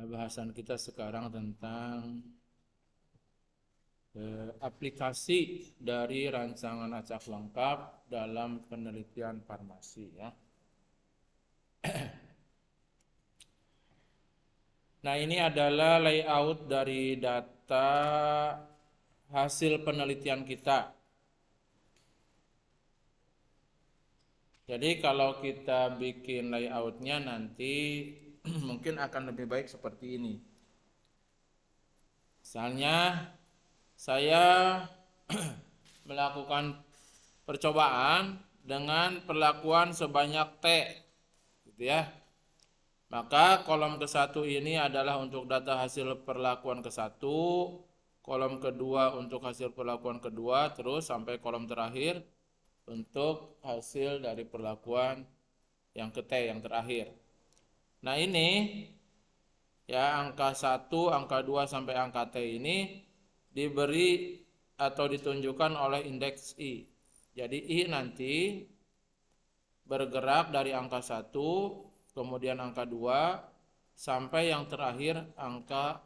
Bahasan kita sekarang tentang aplikasi dari rancangan acak lengkap dalam penelitian farmasi ya. Nah, ini adalah layout dari data hasil penelitian kita. Jadi kalau kita bikin layoutnya nanti mungkin akan lebih baik seperti ini. Misalnya saya melakukan percobaan dengan perlakuan sebanyak T, gitu ya. Maka kolom ke-1 ini adalah untuk data hasil perlakuan ke-1, kolom kedua untuk hasil perlakuan kedua, terus sampai kolom terakhir untuk hasil dari perlakuan yang ke T yang terakhir. Nah, ini ya angka 1, angka 2 sampai angka T ini diberi atau ditunjukkan oleh indeks I. Jadi I nanti bergerak dari angka 1, kemudian angka 2, sampai yang terakhir angka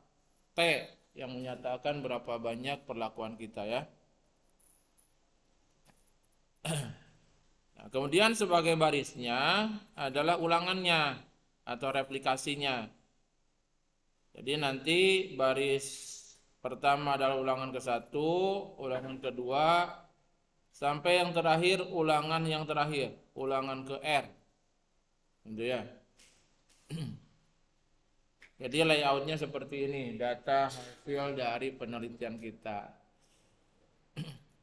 T yang menyatakan berapa banyak perlakuan kita ya. Nah, kemudian sebagai barisnya adalah ulangannya atau replikasinya. Jadi nanti baris pertama adalah ulangan ke-1, ulangan kedua, sampai yang terakhir ulangan yang terakhir, ulangan ke R. Gitu ya. Jadi layoutnya seperti ini, data hasil dari penelitian kita.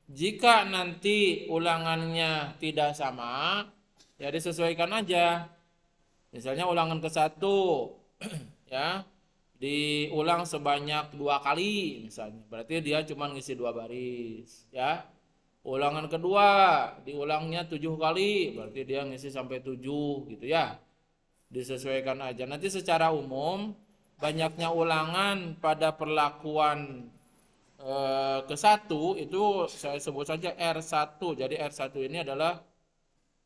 Jika nanti ulangannya tidak sama, ya disesuaikan aja. Misalnya ulangan ke-1 ya diulang sebanyak 2 kali misalnya, berarti dia cuma ngisi 2 baris ya. Ulangan kedua diulangnya 7 kali, berarti dia ngisi sampai 7 gitu ya. Disesuaikan aja. Nanti secara umum banyaknya ulangan pada perlakuan ke-1 itu saya sebut saja R1. Jadi R1 ini adalah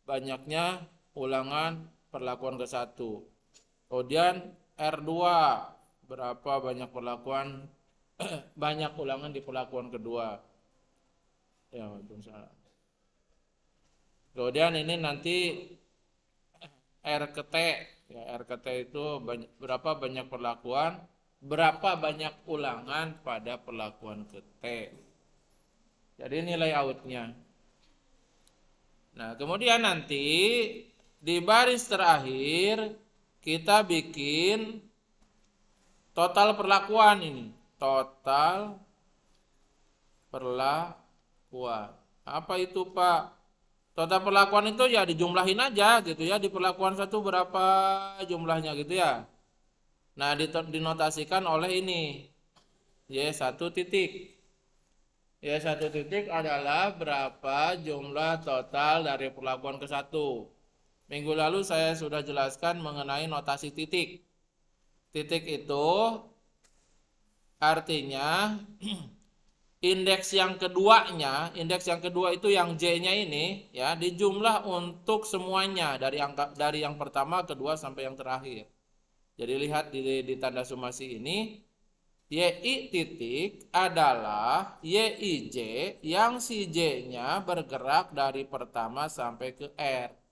banyaknya ulangan perlakuan ke-1. Kemudian R2 berapa banyak perlakuan banyak ulangan di perlakuan kedua. Ya, Waalaikumsalam. Kemudian ini nanti R ke T. Ya, R ke T itu berapa banyak perlakuan, berapa banyak ulangan pada perlakuan ke T. Jadi ini layoutnya. Nah, kemudian nanti di baris terakhir kita bikin total perlakuan ini. Total perlakuan. Apa itu, Pak? Total perlakuan itu ya dijumlahin aja gitu ya. Di perlakuan 1 berapa jumlahnya gitu ya. Nah, dinotasikan oleh ini. Y1 titik. Y1 titik adalah berapa jumlah total dari perlakuan ke-1. Minggu lalu saya sudah jelaskan mengenai notasi titik. Titik itu artinya indeks yang kedua itu yang J-nya ini ya dijumlah untuk semuanya dari yang pertama, kedua sampai yang terakhir. Jadi lihat di tanda summasi ini, YI titik adalah YIJ yang si J-nya bergerak dari pertama sampai ke R.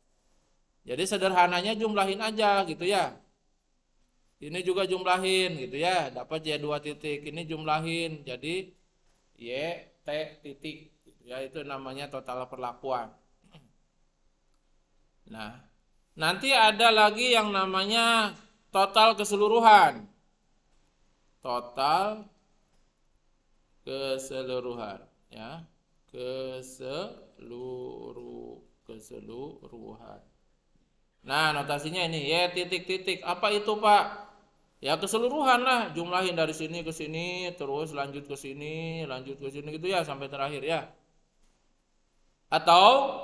Jadi sederhananya jumlahin aja gitu ya. Ini juga jumlahin gitu ya, dapat Y2 titik, ini jumlahin jadi YT titik gitu ya, itu namanya total perlakuan. Nah, nanti ada lagi yang namanya total keseluruhan. Total keseluruhan ya. Keseluruhan. Nah, notasinya ini Y titik-titik. Apa itu, Pak? Ya keseluruhan lah, jumlahin dari sini ke sini, terus lanjut ke sini gitu ya sampai terakhir ya. Atau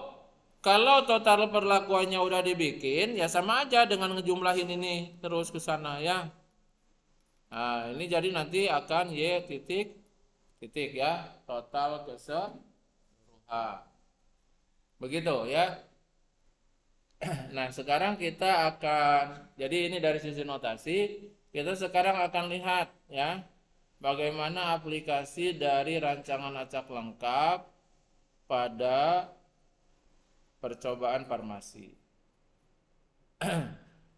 kalau total perlakuannya udah dibikin, ya sama aja dengan ngejumlahin ini terus ke sana ya. Nah, ini jadi nanti akan Y titik titik ya, total keseluruhan. Begitu ya. Nah, sekarang kita akan, jadi ini dari sisi notasi, Kita sekarang akan lihat ya bagaimana aplikasi dari rancangan acak lengkap pada percobaan farmasi.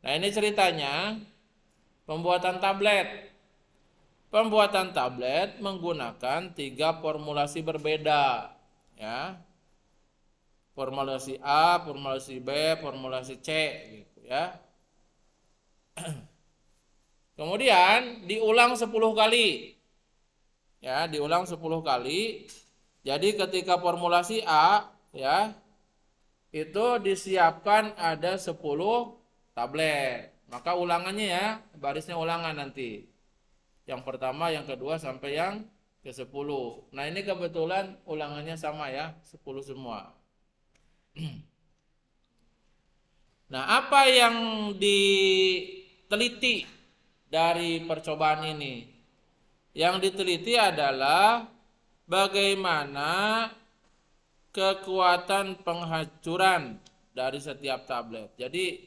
Nah, ini ceritanya pembuatan tablet. Pembuatan tablet menggunakan 3 formulasi berbeda, ya. Formulasi A, formulasi B, formulasi C, gitu ya. Kemudian diulang 10 kali. Ya, diulang 10 kali. Jadi ketika formulasi A, ya, itu disiapkan ada 10 tablet. Maka ulangannya ya, barisnya ulangan nanti. Yang pertama, yang kedua sampai yang ke-10. Nah, ini kebetulan ulangannya sama ya, 10 semua. Nah, apa yang diteliti dari percobaan ini? Yang diteliti adalah bagaimana kekuatan penghancuran dari setiap tablet. Jadi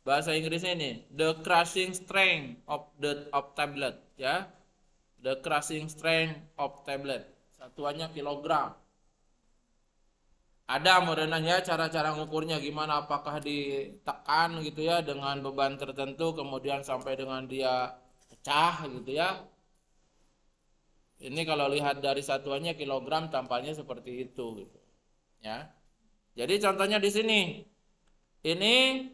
bahasa Inggrisnya ini the crushing strength of tablet, ya. The crushing strength of tablet. Satuannya kilogram. Ada modelnya cara-cara ngukurnya gimana, apakah ditekan gitu ya dengan beban tertentu kemudian sampai dengan dia pecah gitu ya. Ini kalau lihat dari satuannya kilogram tampaknya seperti itu gitu. Ya. Jadi contohnya di sini. Ini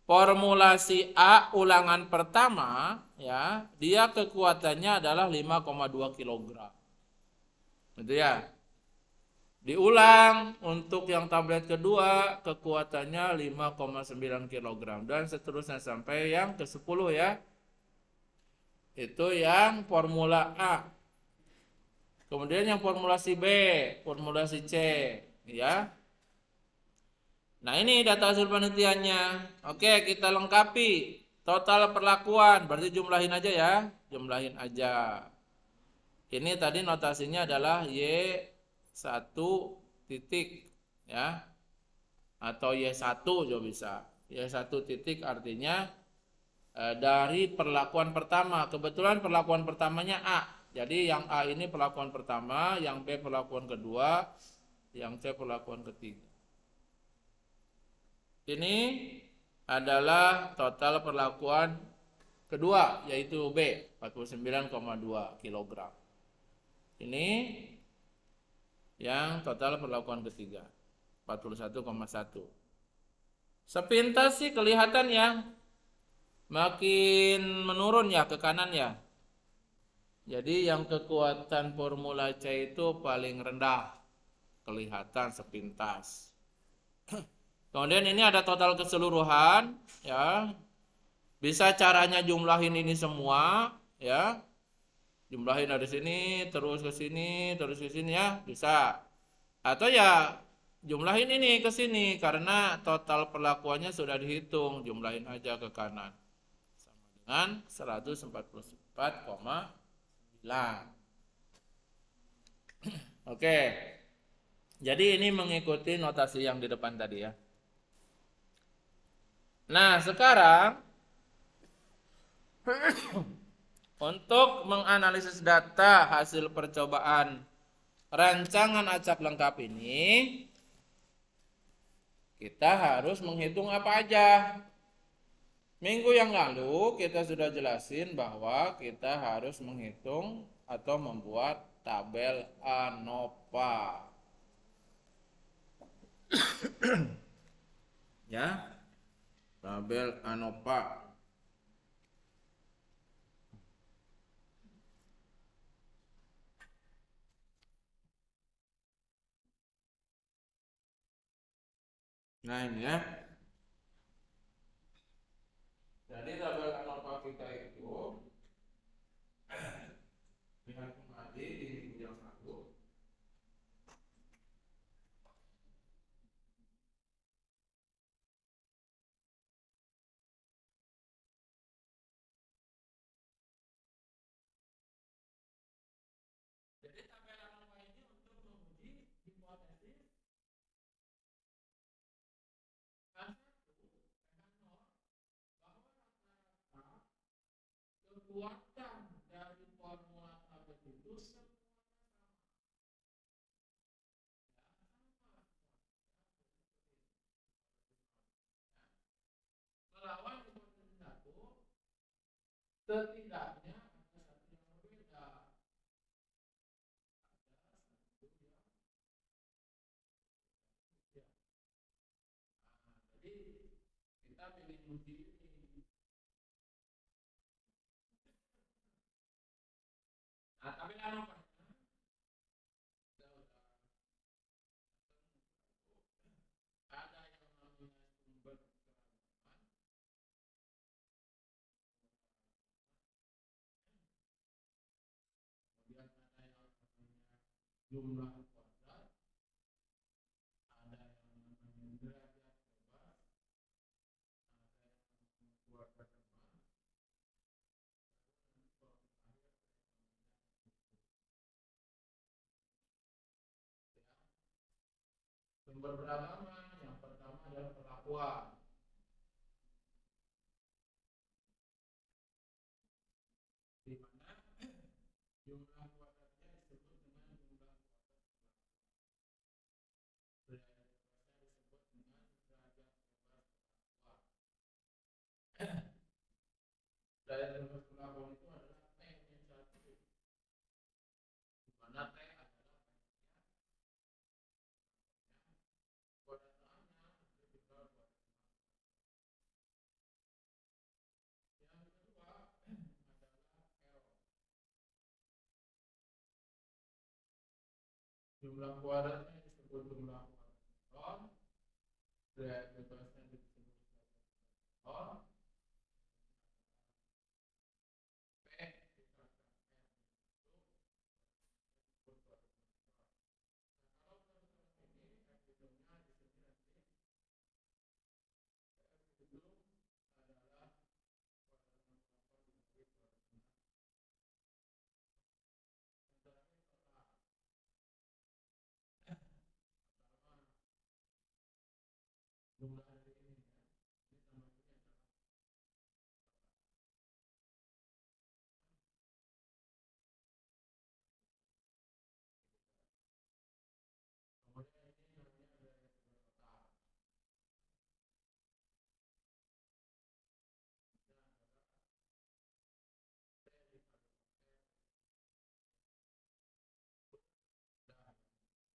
formulasi A ulangan pertama ya, dia kekuatannya adalah 5,2 kg. Gitu ya. Diulang untuk yang tablet kedua kekuatannya 5,9 kg dan seterusnya sampai yang ke-10 ya. Itu yang formula A. Kemudian yang formulasi B, formulasi C, ya. Nah, ini data hasil penelitiannya. Oke, kita lengkapi. Total perlakuan, berarti jumlahin aja ya. Jumlahin aja. Ini tadi notasinya adalah Y1 titik ya. Atau Y1 juga bisa. Y1 titik artinya dari perlakuan pertama. Kebetulan perlakuan pertamanya A. Jadi yang A ini perlakuan pertama, yang B perlakuan kedua, yang C perlakuan ketiga. Ini adalah total perlakuan kedua, yaitu B, 49,2 kg. Ini yang total perlakuan ketiga, 41,1. Sepintas sih kelihatan ya, makin menurun ya ke kanan ya. Jadi yang kekuatan formula C itu paling rendah, kelihatan sepintas. Kemudian ini ada total keseluruhan ya. Bisa caranya jumlahin ini semua ya. Jumlahin dari sini terus ke sini, terus ke sini ya, bisa. Atau ya jumlahin ini ke sini karena total perlakuannya sudah dihitung, jumlahin aja ke kanan. Sama dengan 144,9. Oke. Jadi ini mengikuti notasi yang di depan tadi ya. Nah, sekarang untuk menganalisis data hasil percobaan rancangan acak lengkap ini, kita harus menghitung apa aja. Minggu yang lalu kita sudah jelasin bahwa kita harus menghitung atau membuat tabel ANOVA. Ya, tabel ANOVA. Nah, ini ya. Jadi tabel ANOVA kita itu lihat kembali di minggu yang lalu. Jadi tabel ANOVA ini untuk menguji hipotesis kekuatan dari formula tabel itu semuanya sama. Ya, sama semua. Ya. Melawan hipotesa satu, setidaknya ada satu yang berbeda. Ada satu yang berbeda. Nah, jadi kita pilih uji ini. Nah, tapi apa? Ada yang namanya sumber keragaman, kemudian ada yang namanya jumlah kuadrat, ada yang namanya derajat bebas, ada yang namanya kuadrat teman, ya. Sumber beragama yang pertama adalah perlakuan, di mana jumlah kuadratnya disebut dengan jumlah kuadrat perlakuan. Derajat bebasnya disebut dengan derajat bebas perlakuan. Derajat bebas perlakuan itu adalah T-1, di mana T adalah banyaknya kuadratnya lebih besar kuadratnya. Yang kedua adalah error. Jumlah kuadratnya disebut jumlah kuadrat error, derajat bebasnya disebut derajat bebas error. P dikatakan R itu disebut kuadrat error. Nah, kalau misalnya ini R-nya di sini nanti R itu adalah kuadrat perlakuan dibagi kuadrat benar. Yang terakhir total. Pertama jumlah dari ini ya. Ini nama ini adalah total. Kemudian ini namanya derajat bebas total. Ini adalah T dikali R.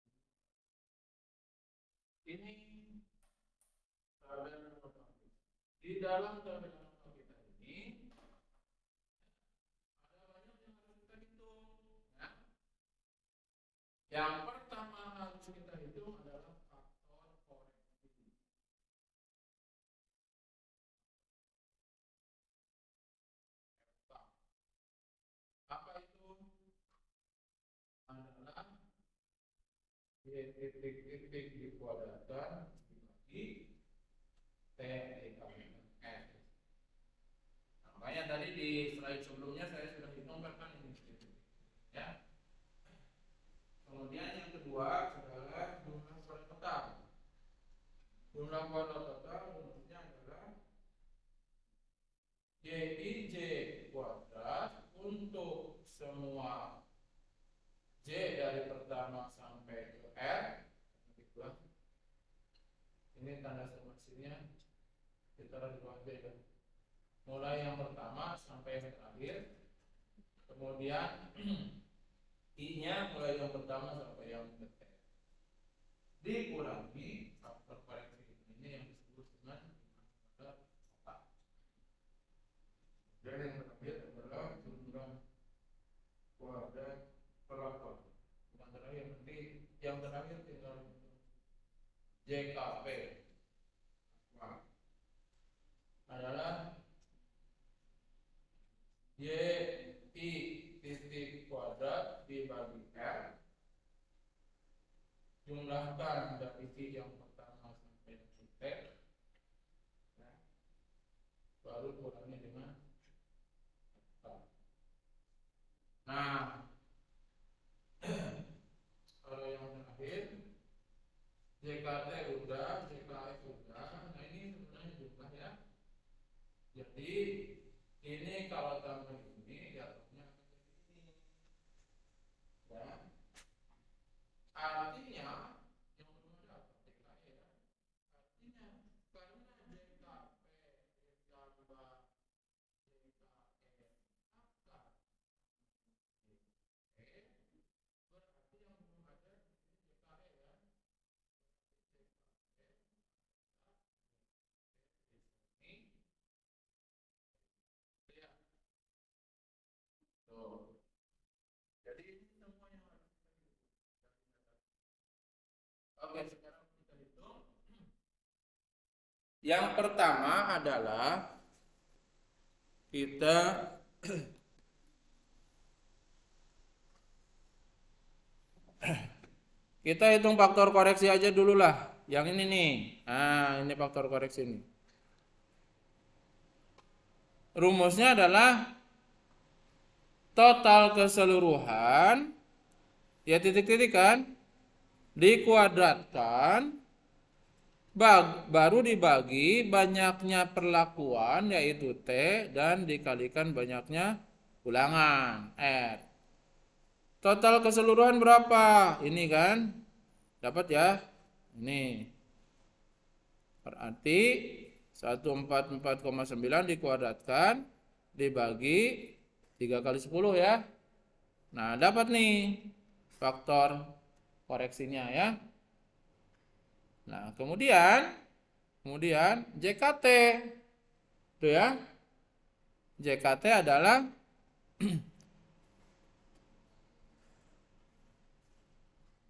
Dan ini tabel nomor. Di dalam tabel nomor kita ini ada banyak yang harus kita hitung. Ya. Yang pertama harus kita hitung adalah faktor koreksi. Apa itu? Adalah titik-titik di kuadratan dibagi T dikali S. Nah, makanya tadi di slide sebelumnya saya sudah hitungkan kan ini. Ya. Kemudian yang kedua adalah jumlah kuadrat total. Jumlah kuadrat total rumusnya adalah YIJ kuadrat untuk semua J dari pertama sampai ke R. Ini tanda somasinya kita ada 2J ya. Mulai yang pertama sampai yang terakhir. Kemudian I-nya mulai yang pertama sampai yang terakhir. Dikurangi faktor koreksi ini yang disebut dengan kuadrat total. Dan yang terakhir adalah jumlah kuadrat perlakuan. Yang terakhir nanti yang terakhir tinggal JKP adalah YI titik kuadrat dibagi R, jumlahkan dari I yang pertama sampai yang terakhir, nah, baru kurangi dengan nah kalau yang terakhir JKT udah, JKF udah, nah ini sebenarnya jumlah ya. Jadi ini kalau tambah ini Oke, sekarang kita hitung. Yang pertama adalah kita kita hitung faktor koreksi aja dulu lah. Yang ini nih. Nah, ini faktor koreksi ini. Rumusnya adalah total keseluruhan, ya titik-titik kan, dikuadratkan, baru dibagi banyaknya perlakuan, yaitu T, dan dikalikan banyaknya ulangan, R. Total keseluruhan berapa? Ini kan, dapat ya, ini. Berarti 144,9 dikuadratkan, dibagi 3 kali 10 ya. Nah, dapat nih faktor koreksinya ya. Nah, kemudian JKT. Itu ya. JKT adalah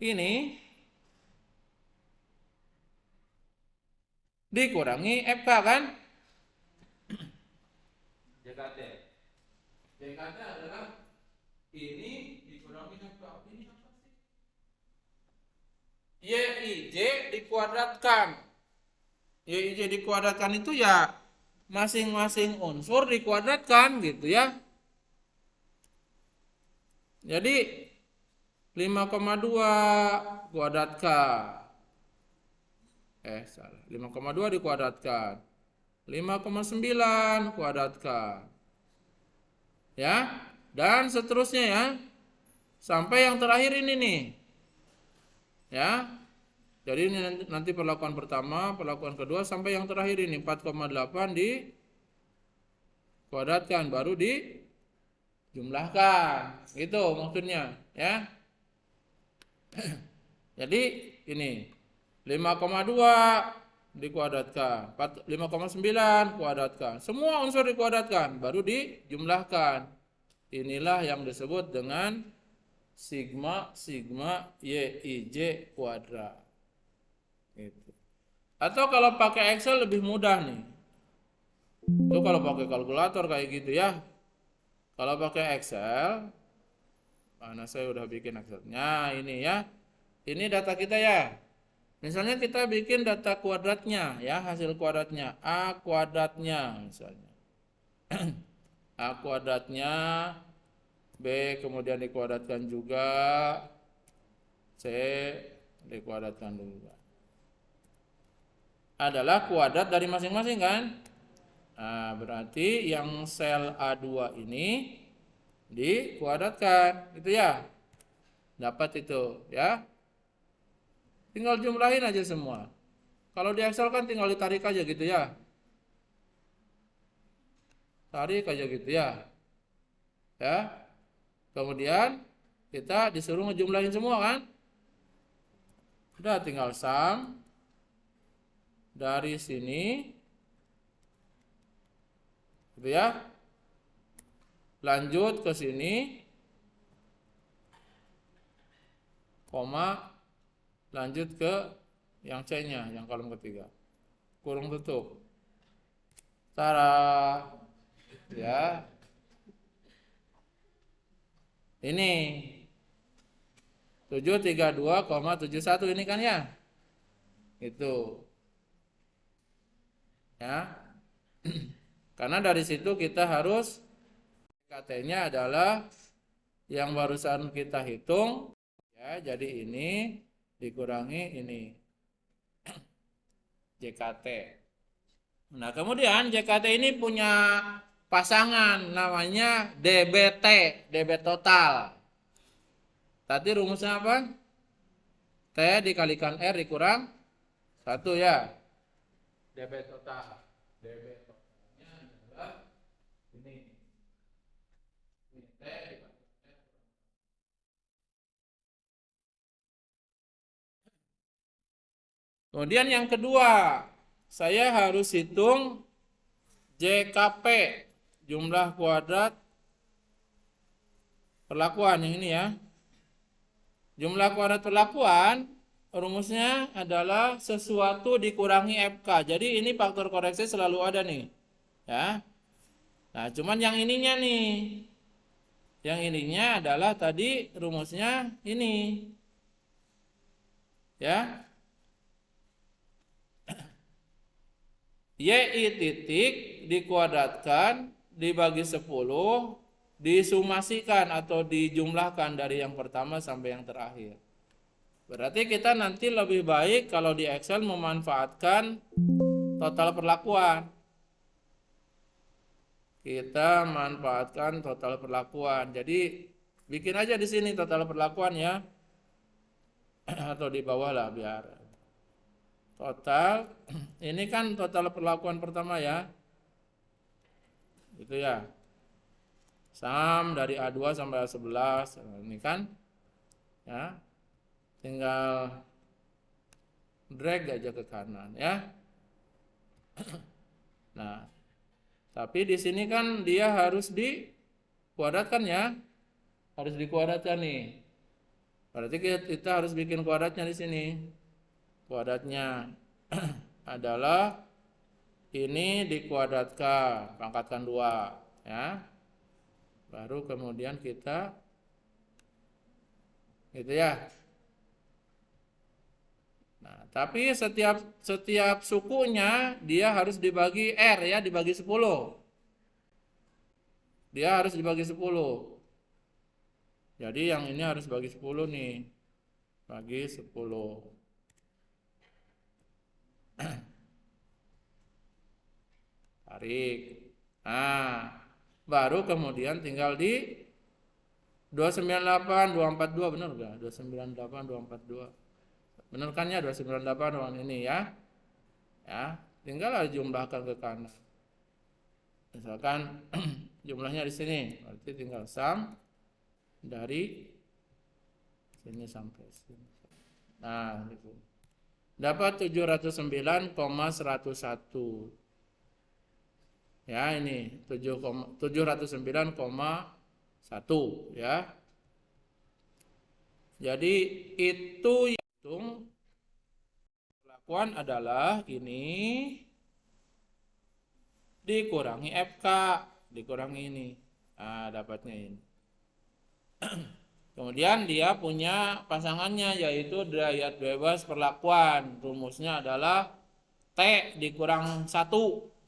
ini dikurangi FK kan? JKT. JKT adalah ini dikurangi FK. Ini apa sih? YIJ dikuadratkan. YIJ dikuadratkan itu ya masing-masing unsur dikuadratkan gitu ya. Jadi 5,2 kuadratkan. Salah. 5,2 dikuadratkan. 5,9 kuadratkan. Ya, dan seterusnya ya. Sampai yang terakhir ini nih. Ya. Jadi ini nanti perlakuan pertama, perlakuan kedua sampai yang terakhir ini 4,8 dikuadratkan baru dijumlahkan. Gitu maksudnya, ya. Jadi ini 5,2 dikuadratkan, 5,9 kuadratkan. Semua unsur dikuadratkan baru dijumlahkan. Inilah yang disebut dengan sigma YIJ kuadrat. Gitu. Atau kalau pakai Excel lebih mudah nih. Itu kalau pakai kalkulator kayak gitu ya. Kalau pakai Excel, mana saya udah bikin Excelnya ini ya. Ini data kita ya. Misalnya kita bikin data kuadratnya ya, hasil kuadratnya A kuadratnya misalnya. A kuadratnya, B kemudian dikuadratkan juga, C dikuadratkan juga. Adalah kuadrat dari masing-masing kan? Nah, berarti yang sel A2 ini dikuadratkan, gitu ya. Dapat itu, ya. Tinggal jumlahin aja semua. Kalau di Excel kan tinggal ditarik aja gitu ya. Tarik aja gitu ya. Ya. Kemudian kita disuruh ngejumlahin semua kan? Udah tinggal sum dari sini. Gitu ya. Lanjut ke sini. Koma, lanjut ke yang C-nya, yang kolom ketiga. Kurung tutup. Tara. Ya. Ini 732,71 ini kan ya. Itu. Ya. Karena dari situ kita harus JKT-nya adalah yang barusan kita hitung ya, jadi ini dikurangi ini JKT. Nah, kemudian JKT ini punya pasangan namanya DBT, debit total. Tadi rumusnya apa? T dikalikan R dikurang 1 ya. Debit total. Debit totalnya adalah ini. Ini T dikalikan R. Kemudian yang kedua, saya harus hitung JKP, jumlah kuadrat perlakuan yang ini ya. Jumlah kuadrat perlakuan rumusnya adalah sesuatu dikurangi FK. Jadi ini faktor koreksi selalu ada nih. Ya. Nah, cuman yang ininya nih. Yang ininya adalah tadi rumusnya ini. Ya. YI titik dikuadratkan dibagi 10 disumasikan atau dijumlahkan dari yang pertama sampai yang terakhir. Berarti kita nanti lebih baik kalau di Excel memanfaatkan total perlakuan. Kita manfaatkan total perlakuan. Jadi bikin aja di sini total perlakuan ya. Atau di bawah lah biar. Total ini kan total perlakuan pertama ya. Gitu ya. Sum dari A2 sampai A11. Ini kan ya. Tinggal drag aja ke kanan ya. Nah, tapi di sini kan dia harus dikuadratkan ya. Harus dikuadratkan nih. Berarti kita harus bikin kuadratnya di sini. Kuadratnya adalah ini dikuadratkan, pangkatkan 2 ya. Baru kemudian kita gitu ya. Nah, tapi setiap sukunya dia harus dibagi R ya, dibagi 10. Dia harus dibagi 10. Jadi yang ini harus bagi 10 nih. Bagi 10. Tarik. Nah, baru kemudian tinggal di 298 242 benar enggak? 298 242. Benar kan ya 298 ruang ini ya. Ya, tinggal jumlahkan ke kanan. Misalkan jumlahnya di sini, berarti tinggal sum dari sini sampai sini. Nah, gitu. Dapat 709,101. Ya, ini 709,1 ya. Jadi itu hitung perlakuan adalah ini dikurangi FK, dikurangi ini. Nah, dapatnya ini. Kemudian dia punya pasangannya yaitu derajat bebas perlakuan. Rumusnya adalah T dikurang 1.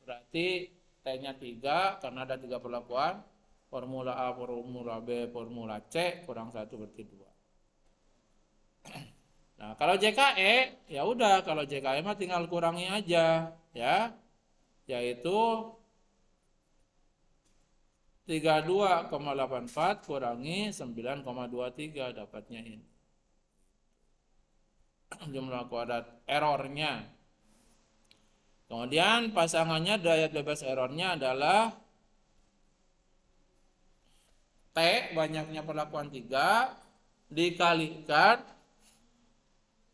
Berarti T-nya 3 karena ada 3 perlakuan. Formula A, formula B, formula C kurang 1 berarti 2. Nah, kalau JKE ya udah, kalau JKE mah tinggal kurangi aja ya. Yaitu 32,84 kurangi 9,23 dapatnya ini. Jumlah kuadrat errornya. Kemudian pasangannya derajat bebas errornya adalah T banyaknya perlakuan 3 dikalikan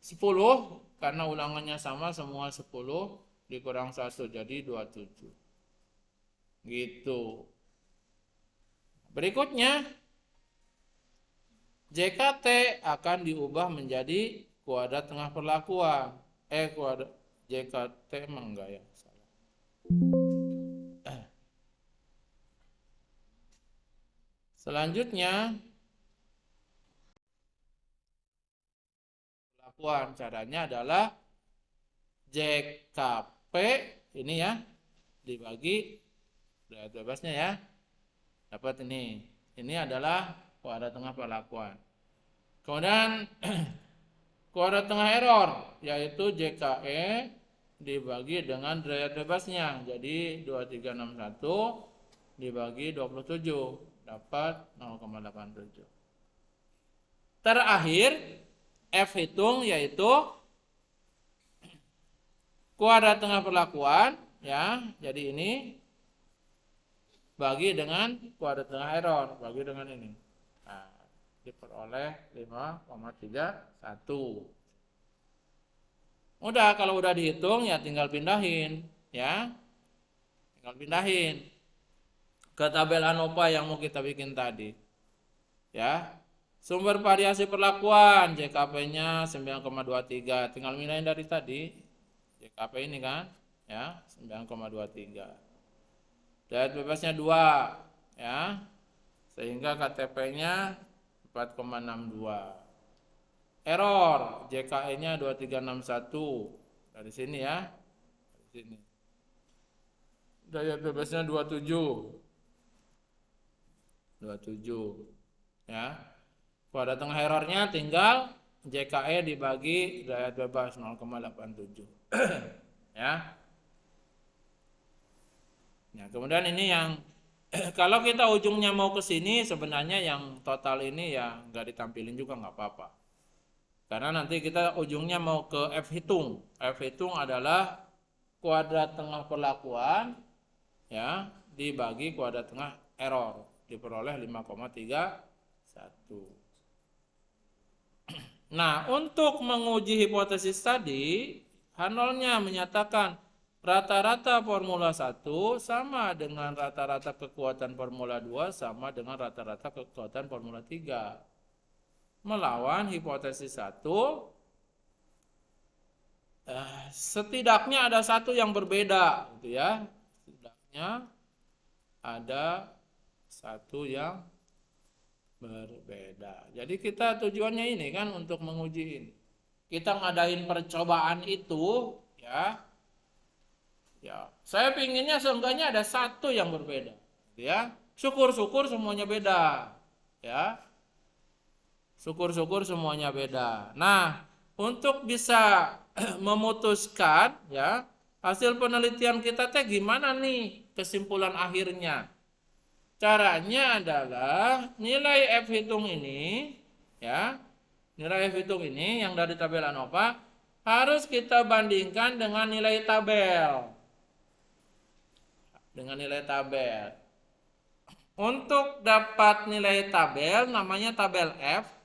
10 karena ulangannya sama semua 10 dikurang 1 jadi 27. Gitu. Berikutnya JKT akan diubah menjadi kuadrat tengah perlakuan. Kuadrat JKT emang enggak ya? Salah. Selanjutnya perlakuan caranya adalah JKP ini ya dibagi derajat bebasnya ya. Dapat ini. Ini adalah kuadrat tengah perlakuan. Kemudian kuadrat tengah error yaitu JKE dibagi dengan derajat bebasnya. Jadi 2361 dibagi 27 dapat 0,87. Terakhir F hitung yaitu kuadrat tengah perlakuan ya. Jadi ini bagi dengan kuadrat tengah error, bagi dengan ini. Nah, diperoleh 5,31. Udah, kalau udah dihitung ya tinggal pindahin ya. Tinggal pindahin ke tabel ANOVA yang mau kita bikin tadi. Ya. Sumber variasi perlakuan JKP-nya 9,23. Tinggal nilai dari tadi. JKP ini kan, ya, 9,23. Derajat bebasnya 2, ya. Sehingga KTP-nya 4,62. Error JKE-nya 2361. Dari sini ya. Dari sini. Derajat bebasnya 27. 27. Ya. Pada tengah errornya tinggal JKE dibagi derajat bebas 0,87. Ya. Nah, kemudian ini yang kalau kita ujungnya mau ke sini, sebenarnya yang total ini ya nggak ditampilin juga nggak apa-apa. Karena nanti kita ujungnya mau ke F hitung. F hitung adalah kuadrat tengah perlakuan ya dibagi kuadrat tengah error, diperoleh 5,31. Nah, untuk menguji hipotesis tadi, Hanolnya menyatakan rata-rata formula 1 sama dengan rata-rata kekuatan formula 2 sama dengan rata-rata kekuatan formula 3. Melawan hipotesis 1, setidaknya ada satu yang berbeda, gitu ya. Setidaknya ada satu yang berbeda. Jadi kita tujuannya ini kan untuk menguji ini. Kita ngadain percobaan itu, ya. Ya, saya pinginnya seenggaknya ada satu yang berbeda, gitu ya. Syukur-syukur semuanya beda, ya. Syukur-syukur semuanya beda. Nah, untuk bisa memutuskan ya hasil penelitian kita teh gimana nih kesimpulan akhirnya. Caranya adalah nilai F hitung ini ya. Nilai F hitung ini yang dari tabel ANOVA harus kita bandingkan dengan nilai tabel. Dengan nilai tabel. Untuk dapat nilai tabel namanya tabel F,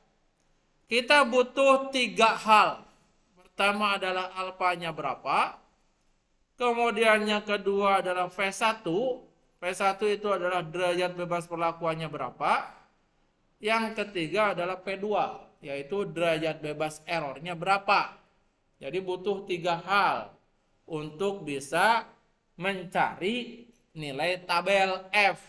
kita butuh 3 hal. Pertama adalah alfanya berapa. Kemudian yang kedua adalah V1. V1 itu adalah derajat bebas perlakuannya berapa. Yang ketiga adalah P2, yaitu derajat bebas errornya berapa. Jadi butuh 3 hal untuk bisa mencari nilai tabel F.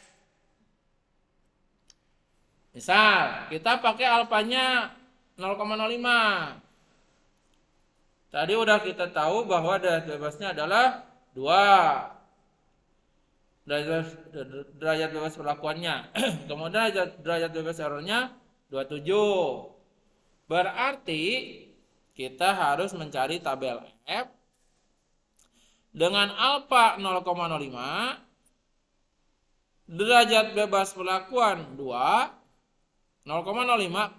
Misal, kita pakai alfanya 0,05. Tadi udah kita tahu bahwa derajat bebasnya adalah 2. Derajat bebas perlakuannya. Kemudian derajat bebas errornya 27. Berarti kita harus mencari tabel F dengan alfa 0,05, derajat bebas perlakuan 2, 0,05,2,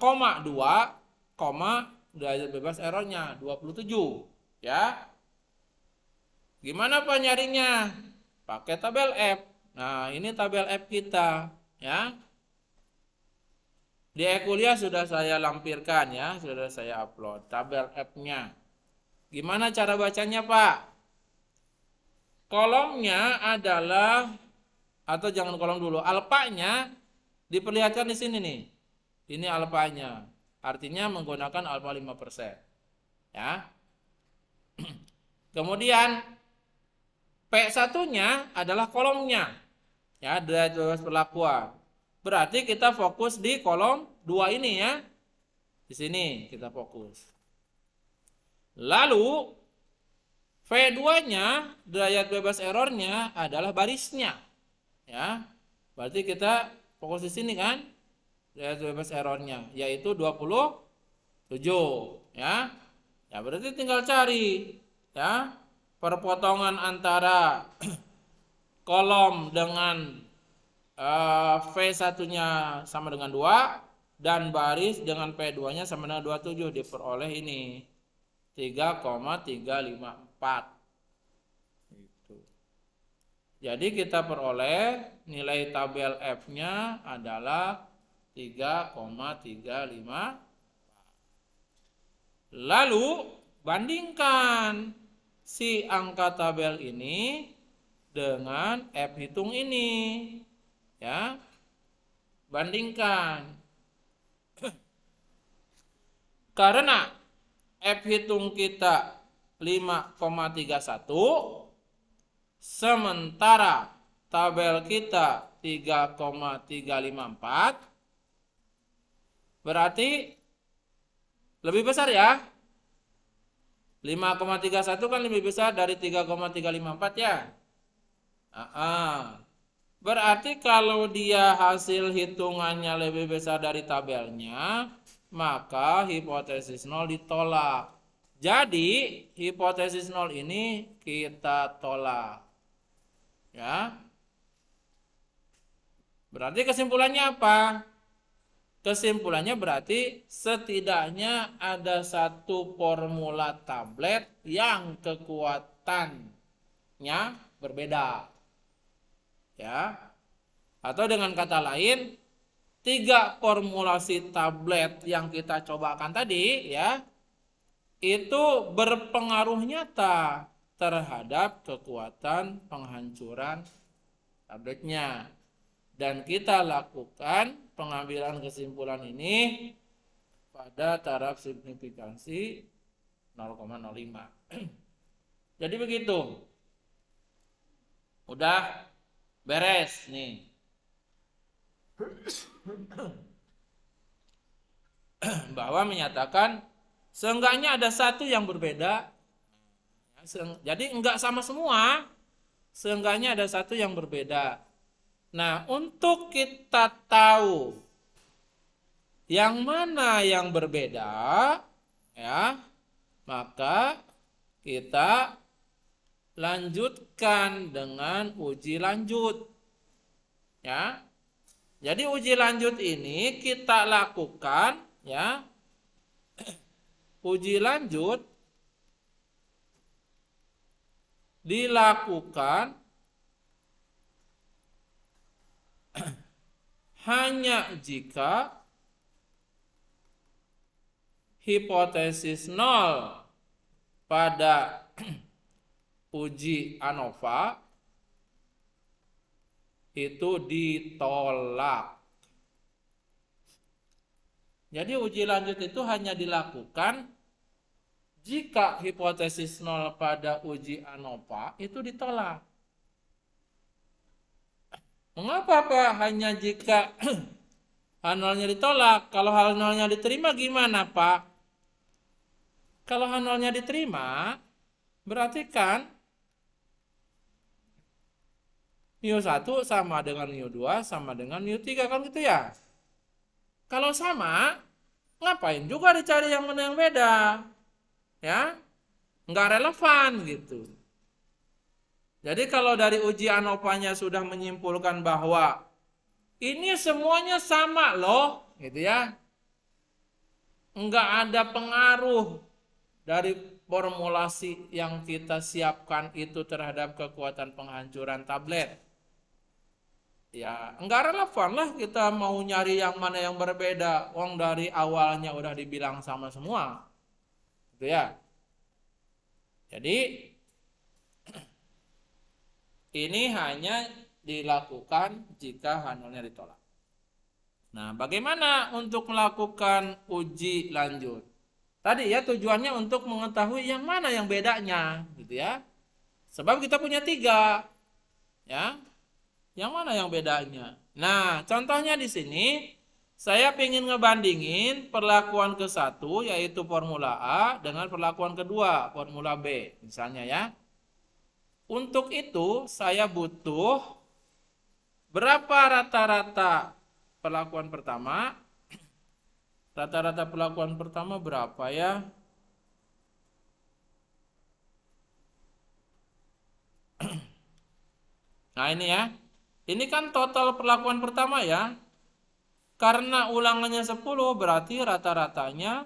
derajat bebas errornya 27, ya. Gimana Pak nyarinya? Pakai tabel F. Nah, ini tabel F kita, ya. Di e-kuliah sudah saya lampirkan ya, sudah saya upload tabel F-nya. Gimana cara bacanya, Pak? Kolomnya adalah, atau jangan kolom dulu, alfanya diperlihatkan di sini nih. Ini alfanya. Artinya menggunakan alfa 5%. Ya. Kemudian P1-nya adalah kolomnya. Ya, derajat bebas perlakuan. Berarti kita fokus di kolom 2 ini ya. Di sini kita fokus. Lalu V2-nya, derajat bebas errornya adalah barisnya. Ya. Berarti kita fokus di sini kan. Derajat bebas errornya yaitu 27, ya. Ya, berarti tinggal cari ya perpotongan antara kolom dengan V1-nya sama dengan 2 dan baris dengan P2-nya sama dengan 27, diperoleh ini 3,354. Gitu. Jadi kita peroleh nilai tabel F-nya adalah 3,35. Lalu bandingkan si angka tabel ini dengan F hitung ini. Ya. Bandingkan. Karena F hitung kita 5,31, sementara tabel kita 3,354, berarti lebih besar ya. 5,31 kan lebih besar dari 3,354 ya. Berarti kalau dia hasil hitungannya lebih besar dari tabelnya, maka hipotesis 0 ditolak. Jadi hipotesis 0 ini kita tolak. Ya. Berarti kesimpulannya apa? Kesimpulannya berarti setidaknya ada satu formula tablet yang kekuatannya berbeda. Ya. Atau dengan kata lain, 3 formulasi tablet yang kita cobakan tadi ya, itu berpengaruh nyata terhadap kekuatan penghancuran tabletnya. Dan kita lakukan pengambilan kesimpulan ini pada taraf signifikansi 0,05. Jadi begitu. Udah beres nih. Bahwa menyatakan seenggaknya ada satu yang berbeda. Jadi enggak sama semua. Seenggaknya ada satu yang berbeda. Nah, untuk kita tahu yang mana yang berbeda, ya, maka kita lanjutkan dengan uji lanjut. Ya. Jadi uji lanjut ini kita lakukan, ya. Uji lanjut dilakukan hanya jika hipotesis 0 pada uji ANOVA itu ditolak. Jadi uji lanjut itu hanya dilakukan jika hipotesis 0 pada uji ANOVA itu ditolak. Mengapa Pak hanya jika H0-nya ditolak? Kalau H0-nya diterima gimana Pak? Kalau H0-nya diterima, berarti kan μ1 sama dengan μ2 sama dengan μ3 kan gitu ya? Kalau sama, ngapain juga dicari yang mana yang beda? Ya, nggak relevan gitu. Jadi kalau dari uji ANOVA-nya sudah menyimpulkan bahwa ini semuanya sama loh, gitu ya. Enggak ada pengaruh dari formulasi yang kita siapkan itu terhadap kekuatan penghancuran tablet. Ya, enggak relevan lah kita mau nyari yang mana yang berbeda. Wong dari awalnya udah dibilang sama semua. Gitu ya. Jadi ini hanya dilakukan jika H0-nya ditolak. Nah, bagaimana untuk melakukan uji lanjut? Tadi ya tujuannya untuk mengetahui yang mana yang bedanya, gitu ya. Sebab kita punya 3, ya. Yang mana yang bedanya? Nah, contohnya di sini saya ingin ngebandingin perlakuan ke-1 yaitu formula A dengan perlakuan kedua formula B, misalnya ya. Untuk itu saya butuh berapa rata-rata perlakuan pertama? Rata-rata perlakuan pertama berapa ya? Nah ini ya. Ini kan total perlakuan pertama ya. Karena ulangannya 10 berarti rata-ratanya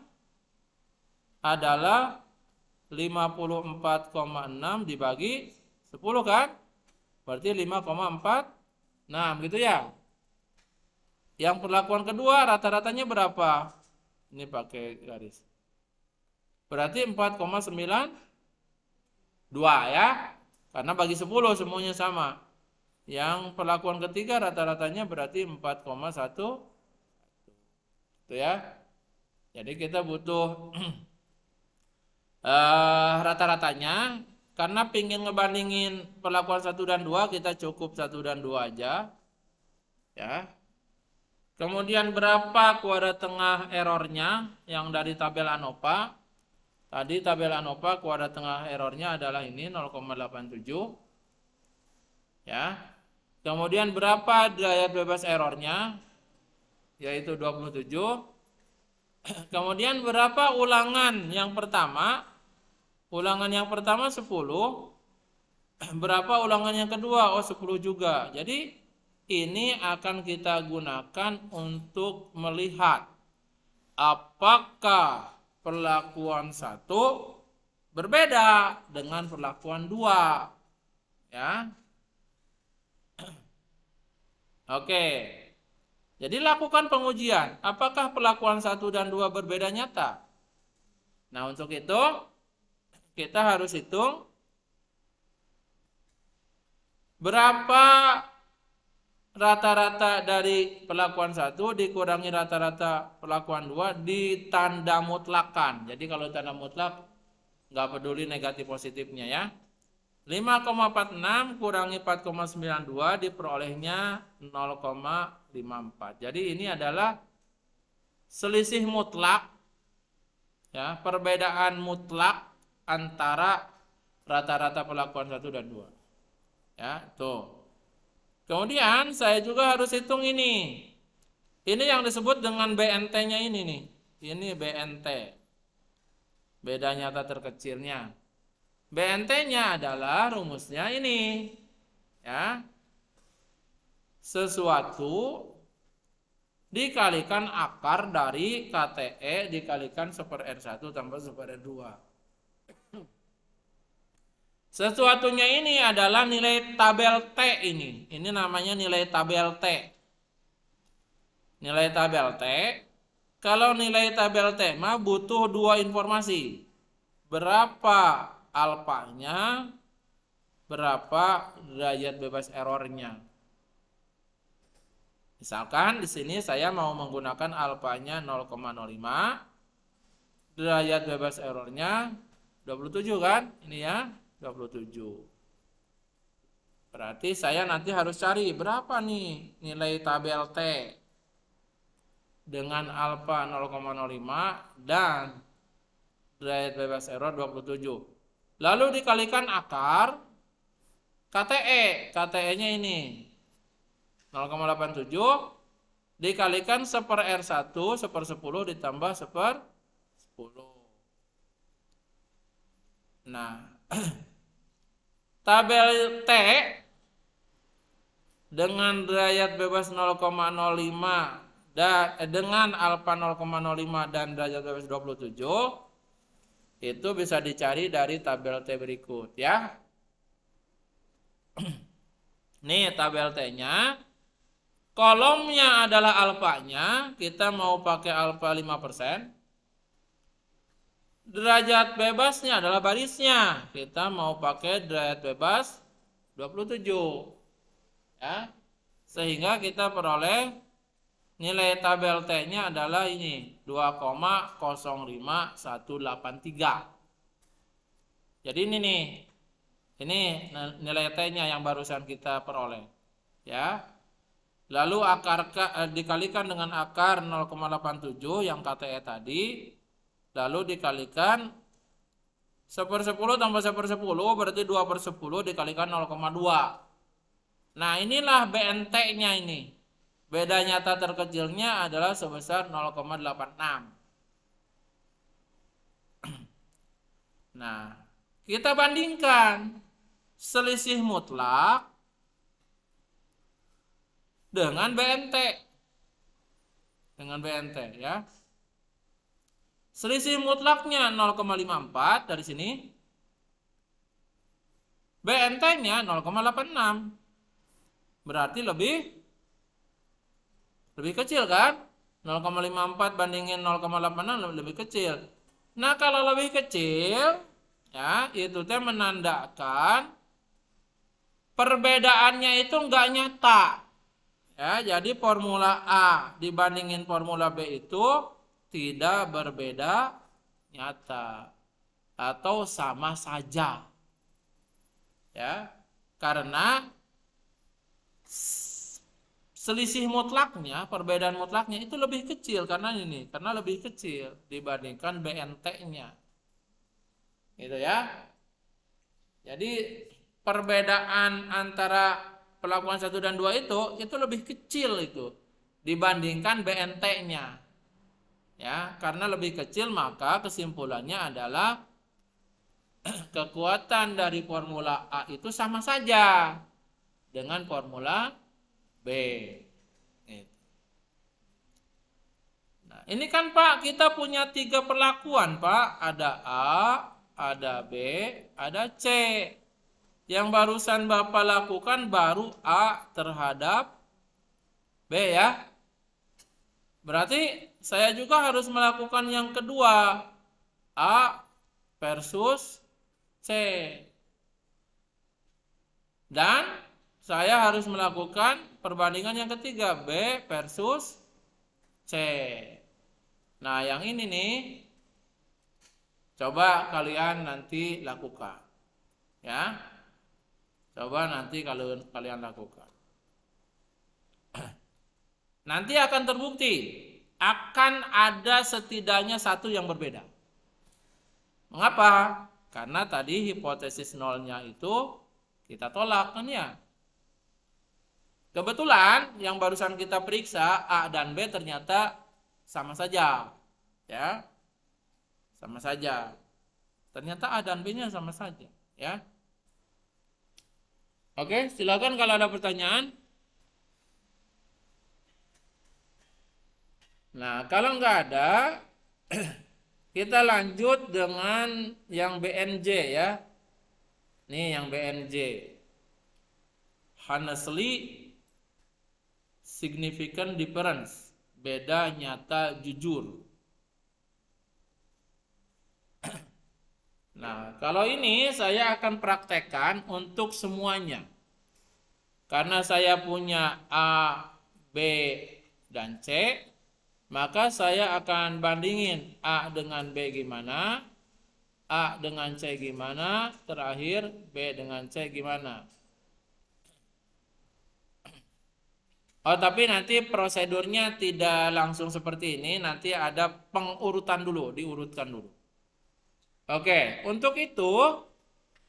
adalah 54,6 dibagi 10 kan? Berarti 5,46 gitu ya. Yang perlakuan kedua rata-ratanya berapa? Ini pakai garis. Berarti 4,92 ya. Karena bagi 10 semuanya sama. Yang perlakuan ketiga rata-ratanya berarti 4,1. Itu ya. Jadi kita butuh rata-ratanya. Karena pingin ngebandingin perlakuan 1 dan 2, kita cukup 1 dan 2 aja. Ya. Kemudian berapa kuadrat tengah errornya yang dari tabel ANOVA? Tadi tabel ANOVA kuadrat tengah errornya adalah ini 0,87. Ya. Kemudian berapa derajat bebas errornya? Yaitu 27. Kemudian berapa ulangan yang pertama? Ulangan yang pertama 10. Berapa ulangan yang kedua? Oh, 10 juga. Jadi ini akan kita gunakan untuk melihat apakah perlakuan 1 berbeda dengan perlakuan 2. Ya. Oke. Jadi lakukan pengujian. Apakah perlakuan 1 dan 2 berbeda nyata? Nah, untuk itu kita harus hitung berapa rata-rata dari perlakuan 1 dikurangi rata-rata perlakuan 2 ditanda mutlakkan. Jadi kalau tanda mutlak nggak peduli negatif positifnya ya. 5,46 kurangi 4,92 diperolehnya 0,54. Jadi ini adalah selisih mutlak ya, perbedaan mutlak antara rata-rata perlakuan 1 dan 2. Ya, tuh. Kemudian saya juga harus hitung ini. Ini yang disebut dengan BNT-nya ini nih. Ini BNT. Beda nyata terkecilnya. BNT-nya adalah rumusnya ini. Ya. Sesuatu dikalikan akar dari KTE dikalikan 1/R1 tambah 1/R2. Sesuatunya ini adalah nilai tabel T ini. Ini namanya nilai tabel T. Nilai tabel T. Kalau nilai tabel T mah butuh 2 informasi. Berapa alfanya, berapa derajat bebas errornya. Misalkan di sini saya mau menggunakan alfanya 0,05. Derajat bebas errornya 27 kan? Ini ya. 27. Berarti saya nanti harus cari berapa nih nilai tabel T dengan alfa 0,05 dan derajat bebas error 27. Lalu dikalikan akar KTE. KTE-nya ini 0,87 dikalikan 1/R1 1/10 ditambah 1/10. Nah, tabel T dengan derajat bebas 0,05 dan dengan alfa 0,05 dan derajat bebas 27 itu bisa dicari dari tabel T berikut ya. Nih tabel T-nya. Kolomnya adalah alfanya, kita mau pakai alfa 5%. Derajat bebasnya adalah barisnya. Kita mau pakai derajat bebas 27. Ya. Sehingga kita peroleh nilai tabel T-nya adalah ini 2,05183. Jadi ini nih. Ini nilai T-nya yang barusan kita peroleh. Ya. Lalu dikalikan dengan akar 0,87 yang KTE tadi. Lalu dikalikan 1/10 tambah 1/10 berarti 2/10 dikalikan 0,2. Nah inilah BNT-nya ini. Beda nyata terkecilnya adalah sebesar 0,86. Nah kita bandingkan selisih mutlak dengan BNT. Dengan BNT ya. Selisih mutlaknya 0,54 dari sini. BNT-nya 0,86. Berarti lebih kecil kan? 0,54 bandingin 0,86 lebih kecil. Nah, kalau lebih kecil ya, itu teh menandakan perbedaannya itu enggak nyata. Ya, jadi formula A dibandingin formula B itu tidak berbeda nyata atau sama saja. Ya, karena selisih mutlaknya, perbedaan mutlaknya itu lebih kecil karena lebih kecil dibandingkan BNT-nya. Gitu ya. Jadi perbedaan antara perlakuan 1 dan 2 itu lebih kecil itu dibandingkan BNT-nya. Ya, karena lebih kecil maka kesimpulannya adalah kekuatan dari formula A itu sama saja dengan formula B. Nah, ini kan Pak, kita punya 3 perlakuan Pak. Ada A, ada B, ada C. Yang barusan Bapak lakukan baru A terhadap B ya. Berarti saya juga harus melakukan yang kedua. A versus C. Dan saya harus melakukan perbandingan yang ketiga. B versus C. Nah yang ini nih. Coba kalian nanti lakukan. Ya. Coba nanti kalian lakukan. Nanti akan terbukti akan ada setidaknya satu yang berbeda. Mengapa? Karena tadi hipotesis nolnya itu kita tolak kan ya. Kebetulan yang barusan kita periksa A dan B ternyata sama saja. Ya. Sama saja. Ternyata A dan B-nya sama saja, ya. Oke, silakan kalau ada pertanyaan. Nah, kalau nggak ada, kita lanjut dengan yang BNJ ya. Nih yang BNJ. Honestly significant difference. Beda nyata jujur. Nah, kalau ini saya akan praktekkan untuk semuanya. Karena saya punya A, B, dan C, maka saya akan bandingin A dengan B gimana, A dengan C gimana, terakhir B dengan C gimana. Oh, tapi nanti prosedurnya tidak langsung seperti ini, nanti ada pengurutan dulu, diurutkan dulu. Oke, untuk itu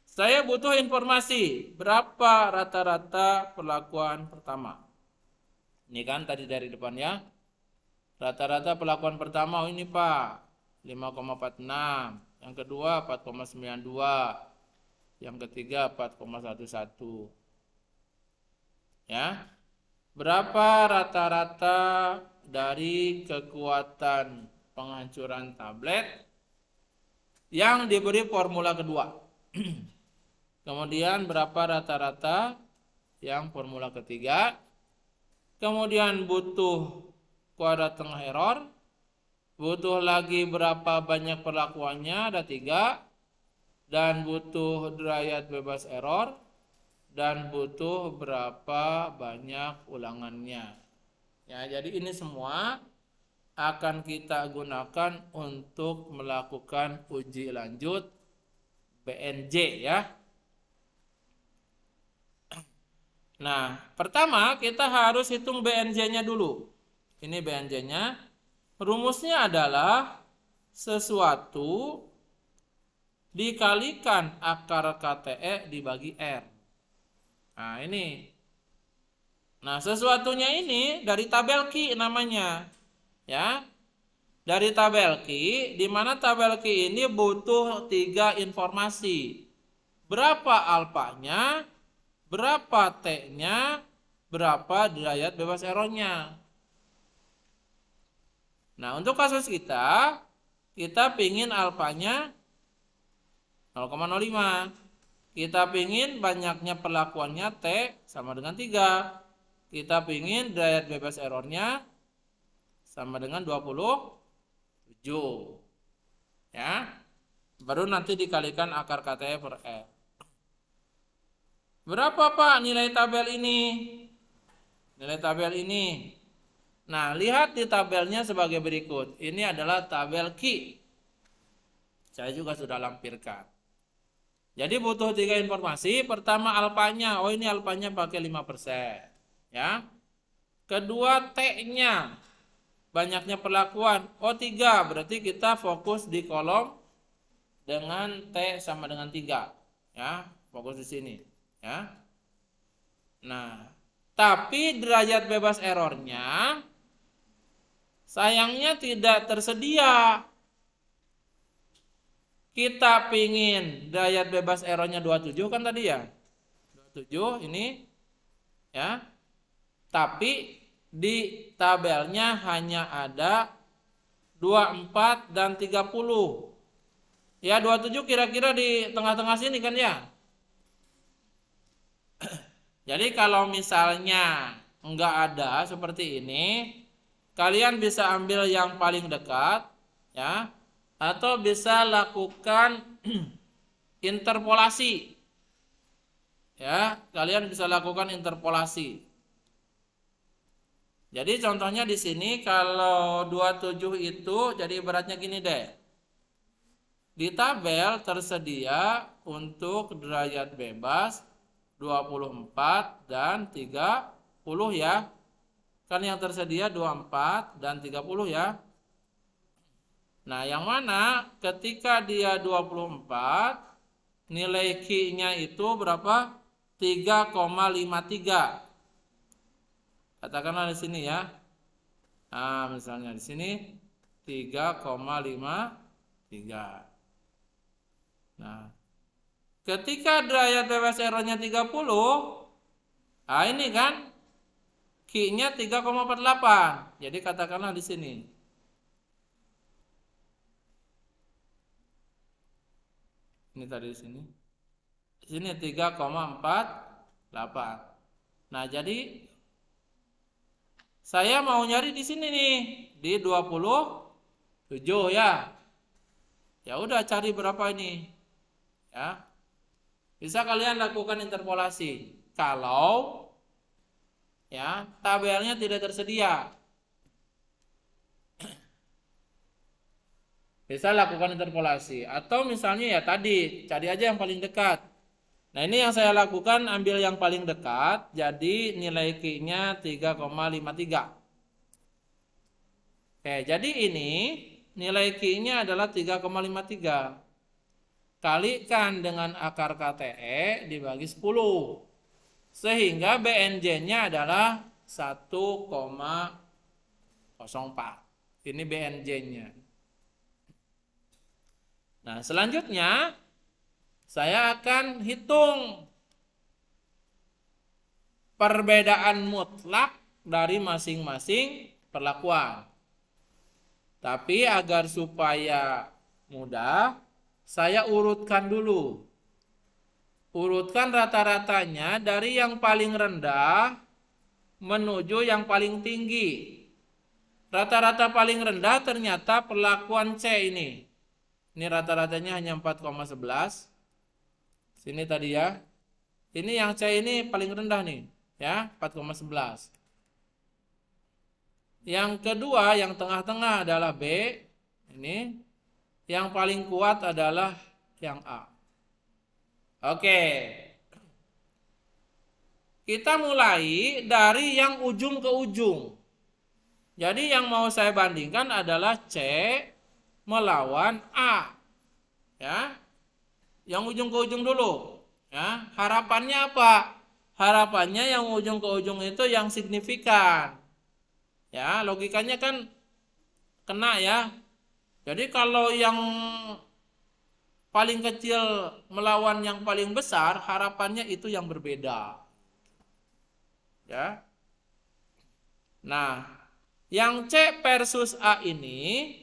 saya butuh informasi berapa rata-rata perlakuan pertama. Ini kan tadi dari depan ya. Rata-rata perlakuan pertama ini Pak 5,46, yang kedua 4,92, yang ketiga 4,11. Ya. Berapa rata-rata dari kekuatan penghancuran tablet yang diberi formula kedua? Kemudian berapa rata-rata yang formula ketiga? Kemudian butuh kuadrat tengah error. Butuh lagi berapa banyak perlakuannya? Ada 3. Dan butuh derajat bebas error. Dan butuh berapa banyak ulangannya. Ya, jadi ini semua akan kita gunakan untuk melakukan uji lanjut BNJ ya. Nah, pertama kita harus hitung BNJ-nya dulu. Ini BNJ-nya. Rumusnya adalah sesuatu dikalikan akar KTE dibagi R. Nah, ini. Nah, sesuatunya ini dari tabel Ki namanya. Ya. Dari tabel Ki, di mana tabel Ki ini butuh 3 informasi. Berapa alfanya, berapa T-nya, berapa derajat bebas errornya. Nah, untuk kasus kita pingin alfanya 0,05. Kita pingin banyaknya perlakuannya T sama dengan 3. Kita pingin derajat bebas errornya sama dengan 27. Ya. Baru nanti dikalikan akar KTE per R. Berapa Pak nilai tabel ini? Nilai tabel ini Nah, lihat di tabelnya sebagai berikut. Ini adalah tabel Ki. Saya juga sudah lampirkan. Jadi butuh 3 informasi. Pertama alfanya. Oh, ini alfanya pakai 5%. Ya. Kedua T-nya. Banyaknya perlakuan. Oh, 3. Berarti kita fokus di kolom dengan T sama dengan 3. Ya, fokus di sini. Ya. Nah, tapi derajat bebas errornya sayangnya tidak tersedia. Kita pingin derajat bebas errornya 27 kan tadi ya. 27 ini ya. Tapi di tabelnya hanya ada 24 dan 30. Ya 27 kira-kira di tengah-tengah sini kan ya. Jadi kalau misalnya enggak ada seperti ini, kalian bisa ambil yang paling dekat ya. Atau bisa lakukan interpolasi. Ya, kalian bisa lakukan interpolasi. Jadi contohnya di sini kalau 27 itu jadi ibaratnya gini deh. Di tabel tersedia untuk derajat bebas 24 dan 30 ya. Kan yang tersedia 24 dan 30 ya. Nah, yang mana ketika dia 24, nilai Q-nya itu berapa? 3,53. Katakanlah di sini ya. Nah, misalnya di sini 3,53. Nah, ketika derajat bebas errornya 30, nah ini kan Q-nya 3,48. Jadi katakanlah di sini. Ini tadi di sini. Di sini 3,48. Nah, jadi saya mau nyari di sini nih, di 27 ya. Ya udah cari berapa ini? Ya. Bisa kalian lakukan interpolasi. Kalau ya, tabelnya tidak tersedia. Bisa lakukan interpolasi. Atau misalnya ya tadi, cari aja yang paling dekat. Nah, ini yang saya lakukan, ambil yang paling dekat. Jadi nilai Q-nya 3,53. Oke, jadi ini nilai Q-nya adalah 3,53. Kalikan dengan akar KTE dibagi 10. Sehingga BNJ-nya adalah 1,04. Ini BNJ-nya. Nah, selanjutnya saya akan hitung perbedaan mutlak dari masing-masing perlakuan. Tapi agar supaya mudah, saya urutkan dulu. Urutkan rata-ratanya dari yang paling rendah menuju yang paling tinggi. Rata-rata paling rendah ternyata perlakuan C ini. Ini rata-ratanya hanya 4,11. Sini tadi ya. Ini yang C ini paling rendah nih, ya, 4,11. Yang kedua, yang tengah-tengah adalah B. Ini. Yang paling kuat adalah yang A. Oke. Kita mulai dari yang ujung ke ujung. Jadi yang mau saya bandingkan adalah C melawan A. Ya. Yang ujung ke ujung dulu. Ya, harapannya apa? Harapannya yang ujung ke ujung itu yang signifikan. Ya, logikanya kan kena ya. Jadi kalau yang paling kecil melawan yang paling besar, harapannya itu yang berbeda. Ya. Nah, yang C versus A ini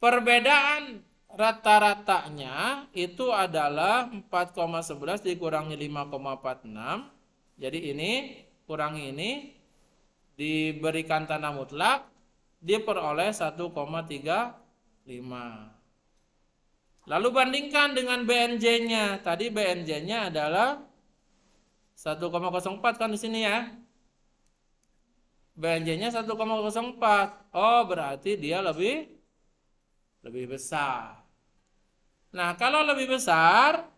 perbedaan rata-ratanya itu adalah 4,11 dikurangi 5,46. Jadi ini kurangi ini diberikan tanda mutlak diperoleh 1,35. Lalu bandingkan dengan BNJ-nya. Tadi BNJ-nya adalah 1,04 kan di sini ya. BNJ-nya 1,04. Oh, berarti dia lebih besar. Nah, kalau lebih besar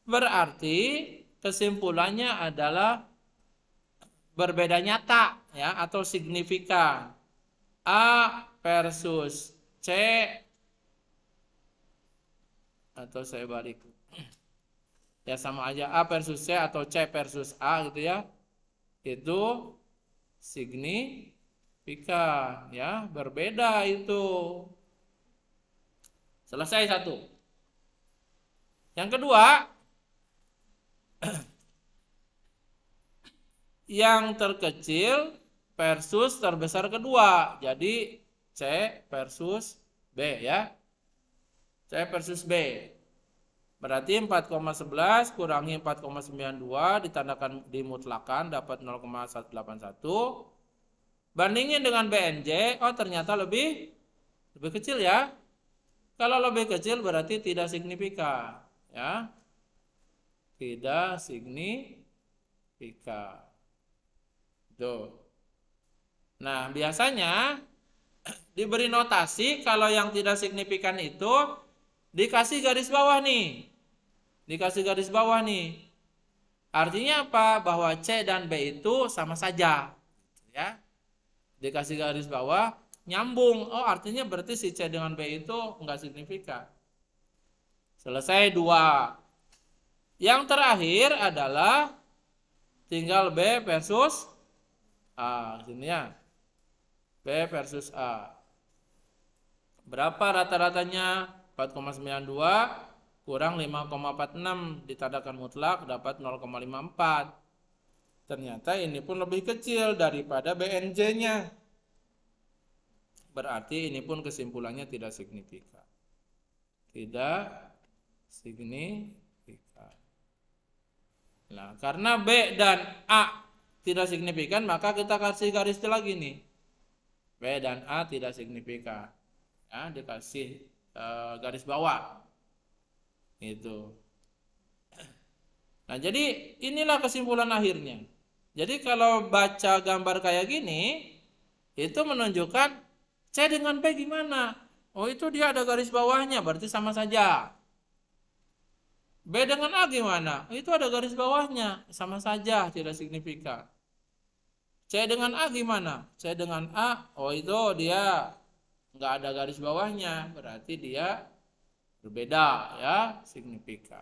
berarti kesimpulannya adalah berbeda nyata ya atau signifikan. A versus C, atau saya balik. Ya sama aja, A versus C atau C versus A gitu ya. Itu signifikan ya, berbeda itu. Selesai satu. Yang kedua, yang terkecil versus terbesar kedua. Jadi C versus B ya. C versus B. Berarti 4,11 kurangi 4,92 ditandakan dimutlakan dapat 0,181. Bandingin dengan BNJ, oh ternyata lebih kecil ya. Kalau lebih kecil berarti tidak signifikan ya. Tidak signifikan. Tuh. Nah, biasanya diberi notasi kalau yang tidak signifikan itu dikasih garis bawah nih. Dikasih garis bawah nih. Artinya apa? Bahwa C dan B itu sama saja. Ya. Dikasih garis bawah nyambung. Oh, artinya berarti si C dengan B itu enggak signifikan. Selesai dua. Yang terakhir adalah tinggal B versus A. Sini ya. B versus A. Berapa rata-ratanya? 4,92 kurang 5,46 ditandakan mutlak dapat 0,54. Ternyata ini pun lebih kecil daripada BNJ-nya. Berarti ini pun kesimpulannya tidak signifikan. Tidak signifikan. Nah, karena B dan A tidak signifikan, maka kita kasih garis lagi nih. B dan A tidak signifikan. Ya, dikasih garis bawah. Itu. Nah, jadi inilah kesimpulan akhirnya. Jadi kalau baca gambar kayak gini, itu menunjukkan C dengan B gimana? Oh, itu dia ada garis bawahnya, berarti sama saja. B dengan A gimana? Itu ada garis bawahnya, sama saja, tidak signifikan. C dengan A gimana? C dengan A, oh itu dia nggak ada garis bawahnya, berarti dia berbeda ya, signifikan.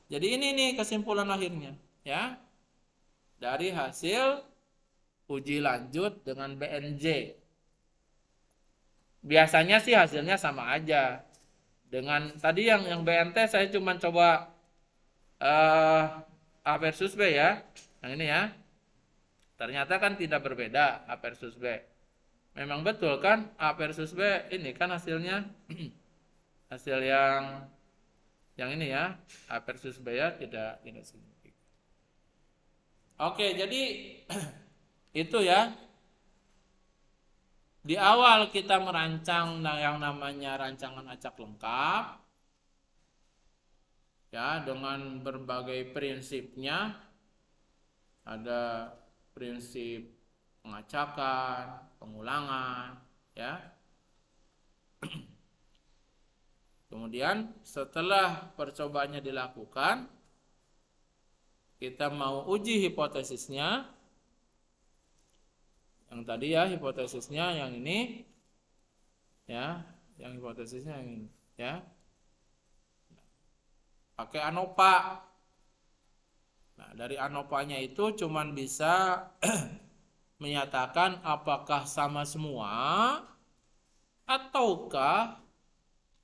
Jadi ini nih kesimpulan akhirnya ya dari hasil uji lanjut dengan BNJ. Biasanya sih hasilnya sama aja. Dengan tadi yang BNT saya cuma coba A versus B ya. Yang ini ya. Ternyata kan tidak berbeda A versus B. Memang betul kan A versus B ini kan hasilnya hasil yang ini ya, A versus B ya tidak signifikan. Oke, jadi itu ya. Di awal kita merancang yang namanya rancangan acak lengkap ya dengan berbagai prinsipnya. Ada prinsip pengacakan, pengulangan ya. Kemudian setelah percobaannya dilakukan, kita mau uji hipotesisnya. Yang tadi ya hipotesisnya yang ini ya, yang hipotesisnya yang ini ya. Pakai ANOVA. Nah, dari ANOVA-nya itu cuman bisa menyatakan apakah sama semua ataukah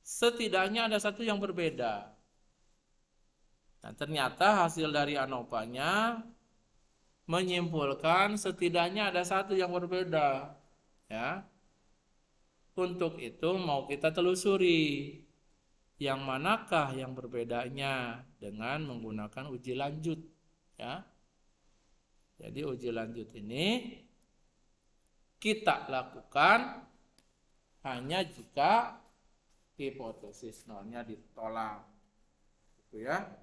setidaknya ada satu yang berbeda. Nah, ternyata hasil dari ANOVA-nya menyimpulkan setidaknya ada satu yang berbeda. Ya. Untuk itu mau kita telusuri yang manakah yang berbedanya dengan menggunakan uji lanjut. Ya. Jadi uji lanjut ini kita lakukan hanya jika hipotesis nolnya ditolak. Gitu ya.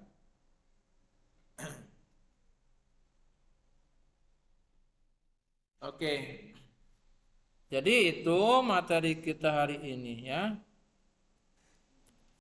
Oke. Jadi itu materi kita hari ini ya.